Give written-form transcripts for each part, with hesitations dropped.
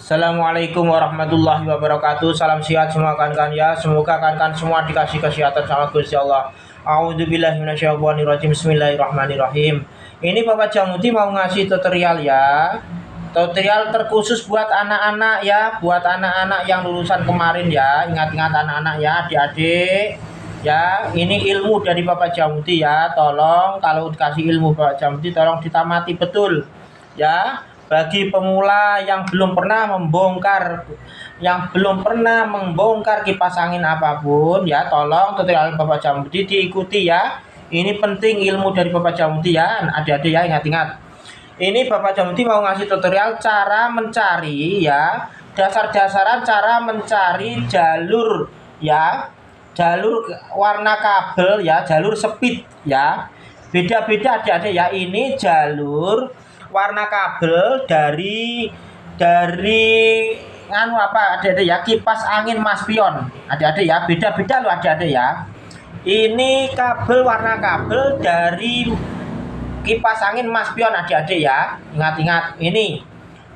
Assalamualaikum warahmatullahi wabarakatuh. Salam sehat semua kan ya. Semoga kan semua dikasih kesehatan sama Gusti Allah. A'udzubillahi minasyaitonirrajim. Bismillahirrahmanirrahim. Ini Bapak Jamuti mau ngasih tutorial ya. Tutorial terkhusus buat anak-anak ya, buat anak-anak yang lulusan kemarin ya. Ingat-ingat anak-anak ya, adik-adik. Ya, ini ilmu dari Bapak Jamuti ya. Tolong kalau dikasih ilmu Bapak Jamuti tolong ditamati betul. Ya, bagi pemula yang belum pernah membongkar kipas angin apapun ya, tolong tutorial Bapak Jamuti diikuti ya. Ini penting ilmu dari Bapak Jamuti ya, adik-adik ya, ingat-ingat. Ini Bapak Jamuti mau ngasih tutorial cara mencari ya, dasar-dasaran cara mencari jalur ya, jalur warna kabel ya, jalur speed ya. Beda-beda adik-adik ya, ini jalur warna kabel dari adik-adik ya, kipas angin Mas Pion adik-adik ya, beda-beda loh adik-adik ya. Ini warna kabel dari kipas angin Mas Pion adik-adik ya, ingat-ingat. Ini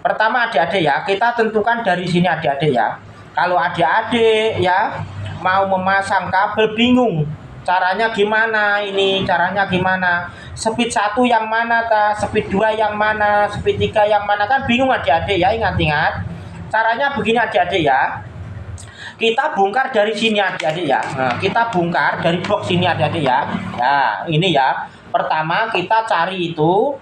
pertama adik-adik ya, kita tentukan dari sini adik-adik ya. Kalau adik-adik ya mau memasang kabel bingung caranya gimana, ini caranya gimana, speed 1 yang mana kah, speed 2 yang mana, speed 3 yang mana, kan bingung adik-adik ya. Ingat-ingat caranya begini adik-adik ya, kita bongkar dari sini adik-adik ya. Nah, kita bongkar dari box sini adik-adik ya. Nah, ini ya, pertama kita cari itu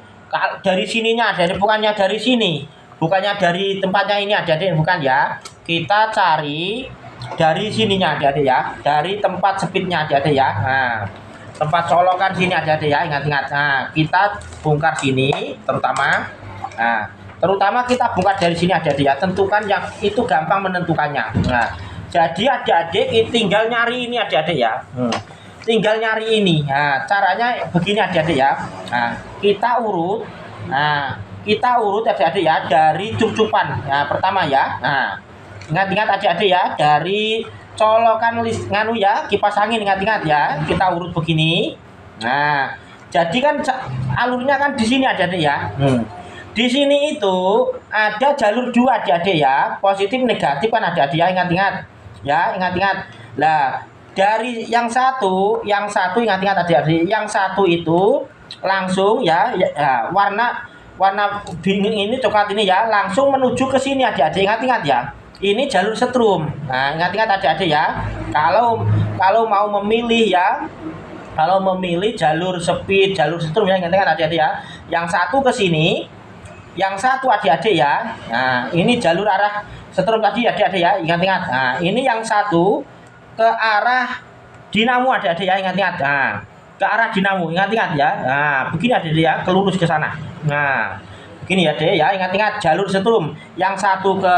dari sininya adik-adik, bukannya dari sini, bukannya dari tempatnya ini adik-adik, bukan ya. Kita cari dari sininya adik-adik ya, dari tempat speednya adik-adik ya. Nah, tempat colokan sini adik-adik ya, ingat-ingat. Nah, kita bongkar sini terutama. Nah, terutama kita bongkar dari sini adik-adik ya, tentukan yang itu gampang menentukannya. Nah, jadi adik-adik tinggal nyari ini adik-adik ya. Tinggal nyari ini. Nah, caranya begini adik-adik ya. Nah, kita urut. Nah, kita urut adik-adik ya dari cucupan. Nah, pertama ya. Nah, ingat-ingat adik-adik ya, dari colokan ya, kipas angin, ingat-ingat ya, kita urut begini. Nah, jadi kan alurnya kan di sini adik-adik ya. Di sini itu ada jalur dua adik-adik ya, positif negatif kan adik-adik ya, ingat-ingat. Ya, ingat-ingat. Lah, dari yang satu ingat-ingat adik-adik, yang satu itu langsung ya, warna bingung ini, coklat ini ya, langsung menuju ke sini adik-adik, ingat-ingat ya. Ini jalur setrum. Nah, ingat-ingat adik-adik ya. Kalau mau memilih ya, kalau memilih jalur speed, jalur setrum ya, ingat-ingat adik-adik ya. Yang satu ke sini, yang satu adik-adik ya. Nah, ini jalur arah setrum tadi adik-adik ya, ingat-ingat. Nah, ini yang satu ke arah dinamo adik-adik ya, ingat-ingat. Nah, ke arah dinamo, ingat-ingat ya. Nah, begini adik-adik ya, kelurus ke sana. Nah, begini ya dek ya, ingat-ingat jalur setrum. Yang satu ke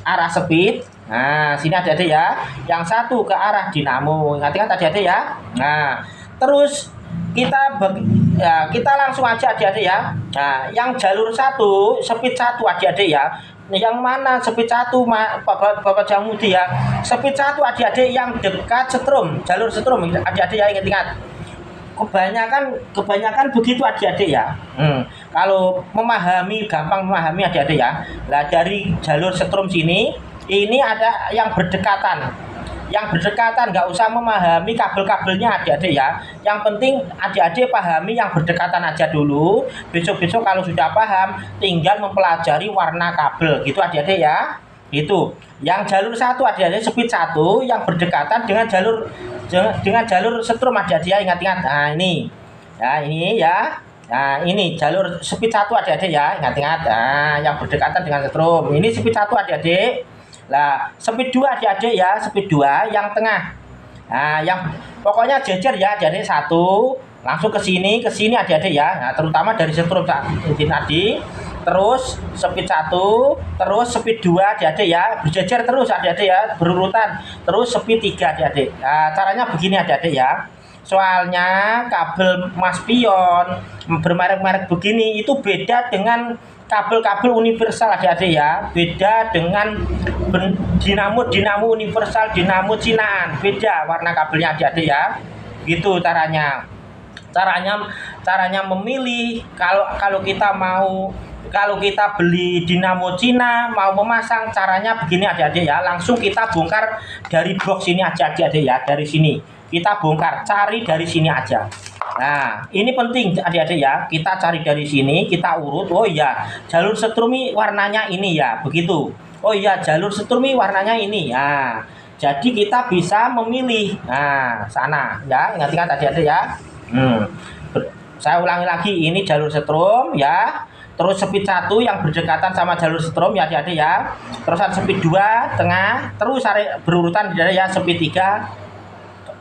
arah speed. Nah, sini adik-adik ya. Yang satu ke arah dinamo. Ingat-ingat adik-adik ya. Nah, terus kita langsung aja adik-adik ya. Nah, yang jalur satu, speed 1 adik-adik ya. Yang mana speed 1 Bapak Jamuti ya. Speed 1 adik-adik yang dekat setrum, jalur setrum adik-adik ya, ingat-ingat. Kebanyakan begitu adik-adik ya. Kalau gampang memahami adik-adik ya. Nah, dari jalur setrum sini, ini ada yang berdekatan. Yang berdekatan nggak usah memahami kabel-kabelnya adik-adik ya. Yang penting adik-adik pahami yang berdekatan aja dulu. Besok-besok kalau sudah paham, tinggal mempelajari warna kabel gitu adik-adik ya. Itu yang jalur satu adik-adik, speed 1 yang berdekatan dengan jalur setrum adik-adik ya, ingat-ingat. Nah, ini ya, ini ya. Nah, ini jalur speed 1 adik-adik ya, ingat-ingat. Nah, yang berdekatan dengan setrum. Ini speed 1 adik-adik. Nah, speed 2 adik-adik ya, speed 2 yang tengah. Nah, yang pokoknya jejer ya, jadi satu langsung ke sini adik-adik ya. Nah, terutama dari setrum tadi. Terus speed 1, terus speed 2 adik-adik ya, berjejer terus adik-adik ya, berurutan. Terus speed 3 adik-adik. Nah, caranya begini adik-adik ya. Soalnya kabel Mas Pion bermerek-merek begini itu beda dengan kabel-kabel universal adik-adik ya. Beda dengan dinamo universal, dinamo Cinaan. Beda warna kabelnya adik-adik ya. Gitu caranya. Caranya memilih, kalau kita mau Kalau kita beli dinamo Cina mau memasang, caranya begini adik-adik ya, langsung kita bongkar dari box ini aja adik-adik ya, dari sini kita bongkar, cari dari sini aja. Nah, ini penting adik-adik ya, kita cari dari sini, kita urut. Oh iya, jalur setrumi warnanya ini ya, begitu. Oh iya, jalur setrumi warnanya ini. Nah, jadi kita bisa memilih. Nah, sana ya, ingat-ingat adik-adik ya. Saya ulangi lagi, ini jalur setrum ya. Terus speed 1 yang berdekatan sama jalur setrum ya adik-adik ya. Terusan speed 2 tengah, terus berurutan adik-adik ya, speed 3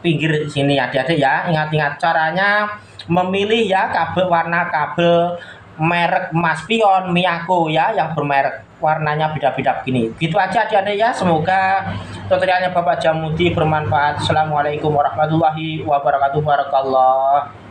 pinggir sini adik-adik ya. Ingat-ingat caranya memilih ya, kabel warna kabel merek Maspion Miyako ya, yang bermerek warnanya beda-beda begini. Gitu aja adik-adik ya. Semoga tutorialnya Bapak Jamudi bermanfaat. Assalamualaikum warahmatullahi wabarakatuh. Barakallah.